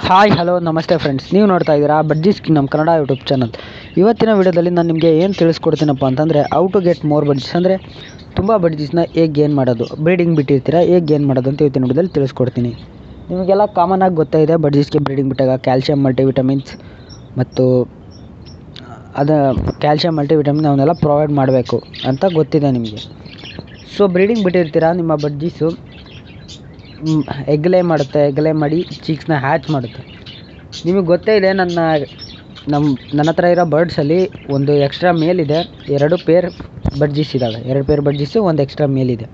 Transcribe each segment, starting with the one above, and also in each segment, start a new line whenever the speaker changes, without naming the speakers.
Hi hello ನಮಸ್ತೆ friends, ನೀವು ನೋಡ್ತಾ ಇದ್ದೀರಾ budgies kingdom Kannada YouTube channel. ಇವತ್ತಿನ ವಿಡಿಯೋದಲ್ಲಿ ನಾನು ನಿಮಗೆ ಏನು ತಿಳಿಸ್ಕೊಡ್ತೀನಪ್ಪ ಅಂತಂದರೆ how to get more budgies, ಅಂದರೆ ತುಂಬ ಬಡ್ಜೀಸ್ನ ಹೇಗೆ ಗೇನ್ ಮಾಡೋದು, ಬ್ರೀಡಿಂಗ್ ಬಿಟ್ಟಿರ್ತೀರಾ ಹೇಗೆ ಗೇನ್ ಮಾಡೋದು ಅಂತ ಇವತ್ತಿನ ವಿಡಿಯೋದಲ್ಲಿ ತಿಳಿಸ್ಕೊಡ್ತೀನಿ. ನಿಮಗೆಲ್ಲ ಕಾಮನಾಗಿ ಗೊತ್ತಾಗಿದೆ, ಬಡ್ಜೀಸ್ಗೆ ಬ್ರೀಡಿಂಗ್ ಬಿಟ್ಟಾಗ ಕ್ಯಾಲ್ಶಿಯಂ ಮಲ್ಟಿವಿಟಮಿನ್ಸ್ ಮತ್ತು ಕ್ಯಾಲ್ಶಿಯಂ ಮಲ್ಟಿವಿಟಮಿನ್ ಅವನ್ನೆಲ್ಲ ಪ್ರೊವೈಡ್ ಮಾಡಬೇಕು ಅಂತ ಗೊತ್ತಿದೆ ನಿಮಗೆ. ಸೊ ಬ್ರೀಡಿಂಗ್ ಬಿಟ್ಟಿರ್ತೀರಾ, ನಿಮ್ಮ ಬಡ್ಜೀಸು ಎಗ್ಲೇ ಮಾಡುತ್ತೆ, ಎಗ್ಲೇ ಮಾಡಿ ಚೀಕ್ಸ್ನ ಹ್ಯಾಚ್ ಮಾಡುತ್ತೆ. ನಿಮಗೆ ಗೊತ್ತೇ ಇದೆ, ನನ್ನ ಹತ್ರ ಇರೋ ಬರ್ಡ್ಸಲ್ಲಿ ಒಂದು ಎಕ್ಸ್ಟ್ರಾ ಮೇಲಿದೆ, 2 ಪೇರ್ ಬಡ್ಜೀಸ್ ಇದ್ದಾವೆ. 2 ಪೇರ್ ಬಡ್ಜೀಸು, ಒಂದು ಎಕ್ಸ್ಟ್ರಾ ಮೇಲಿದೆ.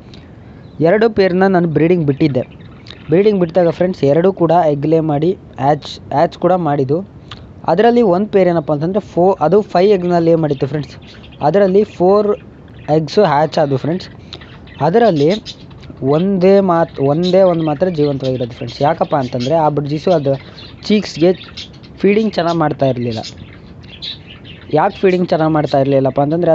2 ಪೇರ್ನ ನಾನು ಬ್ರೀಡಿಂಗ್ ಬಿಟ್ಟಿದ್ದೆ. ಬ್ರೀಡಿಂಗ್ ಬಿಟ್ಟಾಗ ಫ್ರೆಂಡ್ಸ್ 2 ಕೂಡ ಎಗ್ಲೇ ಮಾಡಿ ಹ್ಯಾಚ್ ಕೂಡ ಮಾಡಿದ್ದು. ಅದರಲ್ಲಿ ಒಂದು ಪೇರ್ ಏನಪ್ಪ ಅಂತಂದರೆ 5 ಎಗ್ನ ಲೇ ಮಾಡಿತ್ತು ಫ್ರೆಂಡ್ಸ್. ಅದರಲ್ಲಿ 4 ಎಗ್ಸು ಹ್ಯಾಚ್ ಆದವು ಫ್ರೆಂಡ್ಸ್. ಅದರಲ್ಲಿ ಒಂದೇ ಒಂದು ಮಾತ್ರ ಜೀವಂತವಾಗಿರೋದು ಫ್ರೆಂಡ್ಸ್. ಯಾಕಪ್ಪ ಅಂತಂದರೆ ಆ ಬಡ್ಜೀಸು ಅದು ಚೀಕ್ಸ್ಗೆ ಫೀಡಿಂಗ್ ಚೆನ್ನಾಗಿ ಮಾಡ್ತಾ ಇರಲಿಲ್ಲ. ಯಾಕೆ ಫೀಡಿಂಗ್ ಚೆನ್ನಾಗಿ ಮಾಡ್ತಾ ಇರಲಿಲ್ಲಪ್ಪ ಅಂತಂದರೆ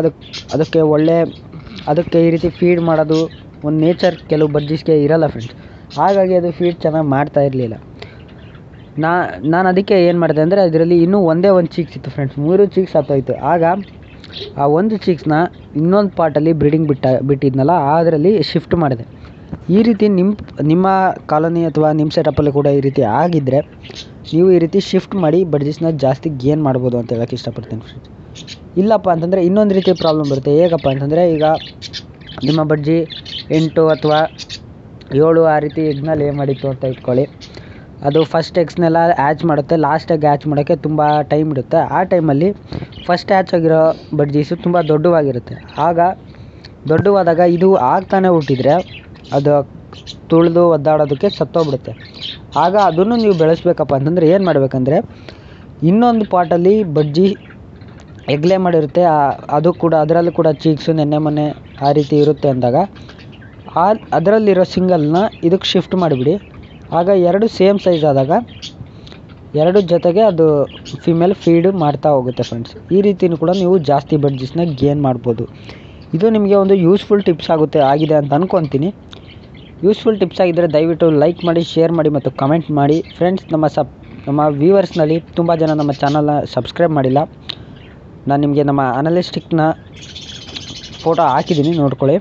ಅದಕ್ಕೆ ಈ ರೀತಿ ಫೀಡ್ ಮಾಡೋದು ಒಂದು ನೇಚರ್ ಕೆಲವು ಬಡ್ಜೀಸ್ಗೆ ಇರಲ್ಲ ಫ್ರೆಂಡ್ಸ್. ಹಾಗಾಗಿ ಅದು ಫೀಡ್ ಚೆನ್ನಾಗಿ ಮಾಡ್ತಾ ಇರಲಿಲ್ಲ. ನಾನು ಅದಕ್ಕೆ ಏನು ಮಾಡಿದೆ ಅಂದರೆ, ಅದರಲ್ಲಿ ಇನ್ನೂ ಒಂದೇ ಒಂದು ಚೀಕ್ಸ್ ಇತ್ತು ಫ್ರೆಂಡ್ಸ್. 3 ಚೀಕ್ಸ್ ಹತ್ತೋಯ್ತು. ಆಗ ಆ ಒಂದು ಚೀಕ್ಸ್ನ ಇನ್ನೊಂದು ಪಾರ್ಟಲ್ಲಿ ಬ್ರೀಡಿಂಗ್ ಬಿಟ್ಟಿದ್ನಲ್ಲ, ಅದರಲ್ಲಿ ಶಿಫ್ಟ್ ಮಾಡಿದೆ. ಈ ರೀತಿ ನಿಮ್ಮ ಕಾಲೋನಿ ಅಥವಾ ನಿಮ್ಮ ಸೆಟಪ್ಪಲ್ಲಿ ಕೂಡ ಈ ರೀತಿ ಆಗಿದ್ದರೆ ನೀವು ಈ ರೀತಿ ಶಿಫ್ಟ್ ಮಾಡಿ ಬಡ್ಜೀಸ್ನ ಜಾಸ್ತಿ ಗೇನ್ ಮಾಡ್ಬೋದು ಅಂತ ಹೇಳೋಕ್ಕೆ ಇಷ್ಟಪಡ್ತೀನಿ ಫ್ರೆಂಡ್ಸ್. ಇಲ್ಲಪ್ಪ ಅಂತಂದರೆ ಇನ್ನೊಂದು ರೀತಿ ಪ್ರಾಬ್ಲಮ್ ಬರುತ್ತೆ. ಹೇಗಪ್ಪ ಅಂತಂದರೆ, ಈಗ ನಿಮ್ಮ ಬಡ್ಜಿ 8 ಅಥವಾ 7 ಆ ರೀತಿ ಎಗ್ನ ಲೇ ಮಾಡಿತ್ತು ಅಂತ ಇಟ್ಕೊಳ್ಳಿ. ಅದು ಫಸ್ಟ್ ಎಗ್ಸ್ನೆಲ್ಲ ಹ್ಯಾಚ್ ಮಾಡುತ್ತೆ. ಲಾಸ್ಟ್ ಎಗ್ ಹ್ಯಾಚ್ ಮಾಡೋಕ್ಕೆ ತುಂಬ ಟೈಮ್ ಇರುತ್ತೆ. ಆ ಟೈಮಲ್ಲಿ ಫಸ್ಟ್ ಹ್ಯಾಚ್ ಆಗಿರೋ ಬಡ್ಜೀಸು ತುಂಬ ದೊಡ್ಡವಾಗಿರುತ್ತೆ. ಆಗ ದೊಡ್ಡವಾದಾಗ ಇದು ಆಗ್ತಾನೆ ಹುಟ್ಟಿದರೆ ಅದು ತುಳಿದು ಒದ್ದಾಡೋದಕ್ಕೆ ಸತ್ತೋಗ್ಬಿಡುತ್ತೆ. ಆಗ ಅದನ್ನು ನೀವು ಬೆಳೆಸ್ಬೇಕಪ್ಪ ಅಂತಂದರೆ ಏನು ಮಾಡಬೇಕಂದ್ರೆ, ಇನ್ನೊಂದು ಪಾಟಲ್ಲಿ ಬಡ್ಜಿ ಎಗ್ಲೇ ಮಾಡಿರುತ್ತೆ, ಅದರಲ್ಲೂ ಕೂಡ ಚೀಕ್ಸು ನೆನ್ನೆ ಮೊನ್ನೆ ಆ ರೀತಿ ಇರುತ್ತೆ ಅಂದಾಗ ಅದರಲ್ಲಿರೋ ಸಿಂಗಲ್ನ ಇದಕ್ಕೆ ಶಿಫ್ಟ್ ಮಾಡಿಬಿಡಿ. ಆಗ 2 ಸೇಮ್ ಸೈಜ್ ಆದಾಗ 2 ಜೊತೆಗೆ ಅದು ಫಿಮೇಲ್ ಫೀಡ್ ಮಾಡ್ತಾ ಹೋಗುತ್ತೆ ಫ್ರೆಂಡ್ಸ್. ಈ ರೀತಿಯೂ ಕೂಡ ನೀವು ಜಾಸ್ತಿ ಬಡ್ಜೀಸ್ನ ಗೇನ್ ಮಾಡ್ಬೋದು. ಇದು ನಿಮಗೆ ಒಂದು ಯೂಸ್ಫುಲ್ ಟಿಪ್ಸ್ ಆಗಿದೆ ಅಂತ ಅಂದ್ಕೊತೀನಿ. ಯೂಸ್ಫುಲ್ ಟಿಪ್ಸ್ ಆಗಿದ್ದರೆ ದಯವಿಟ್ಟು ಲೈಕ್ ಮಾಡಿ, ಶೇರ್ ಮಾಡಿ ಮತ್ತು ಕಮೆಂಟ್ ಮಾಡಿ ಫ್ರೆಂಡ್ಸ್. ನಮ್ಮ ವ್ಯೂವರ್ಸ್ನಲ್ಲಿ ತುಂಬ ಜನ ನಮ್ಮ ಚಾನಲ್ನ ಸಬ್ಸ್ಕ್ರೈಬ್ ಮಾಡಿಲ್ಲ. ನಾನು ನಿಮಗೆ ನಮ್ಮ ಅನಲಿಸ್ಟಿಕ್ನ ಫೋಟೋ ಹಾಕಿದ್ದೀನಿ, ನೋಡ್ಕೊಳ್ಳಿ.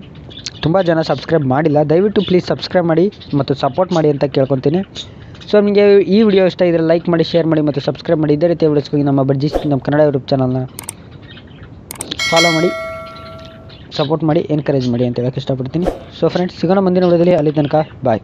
ತುಂಬ ಜನ ಸಬ್ಸ್ಕ್ರೈಬ್ ಮಾಡಿಲ್ಲ. ದಯವಿಟ್ಟು ಪ್ಲೀಸ್ ಸಬ್ಸ್ಕ್ರೈಬ್ ಮಾಡಿ ಮತ್ತು ಸಪೋರ್ಟ್ ಮಾಡಿ ಅಂತ ಕೇಳ್ಕೊತೀನಿ. ಸೊ ನಿಮಗೆ ಈ ವಿಡಿಯೋ ಇಷ್ಟ ಇದ್ದರೆ ಲೈಕ್ ಮಾಡಿ, ಶೇರ್ ಮಾಡಿ ಮತ್ತು ಸಬ್ಸ್ಕ್ರೈಬ್ ಮಾಡಿ. ಇದೇ ರೀತಿ ವಿಡಿಯೋಸ್ಗಾಗಿ ನಮ್ಮ ಬಡ್ಜೀಸ್ ನಮ್ಮ ಕನ್ನಡ ಯೂಟ್ಯೂಬ್ ಚಾನಲ್ನ ಫಾಲೋ ಮಾಡಿ, ಸಪೋರ್ಟ್ ಮಾಡಿ, ಎನ್ಕರೇಜ್ ಮಾಡಿ ಅಂತ ಹೇಳೋಕ್ಕೆ ಇಷ್ಟಪಡ್ತೀನಿ. ಸೊ ಫ್ರೆಂಡ್ಸ್, ಸಿಗೋಣ ಮುಂದಿನ ವಿಡಿಯೋದಲ್ಲಿ. ಅಲ್ಲಿ ತನಕ ಬಾಯ್.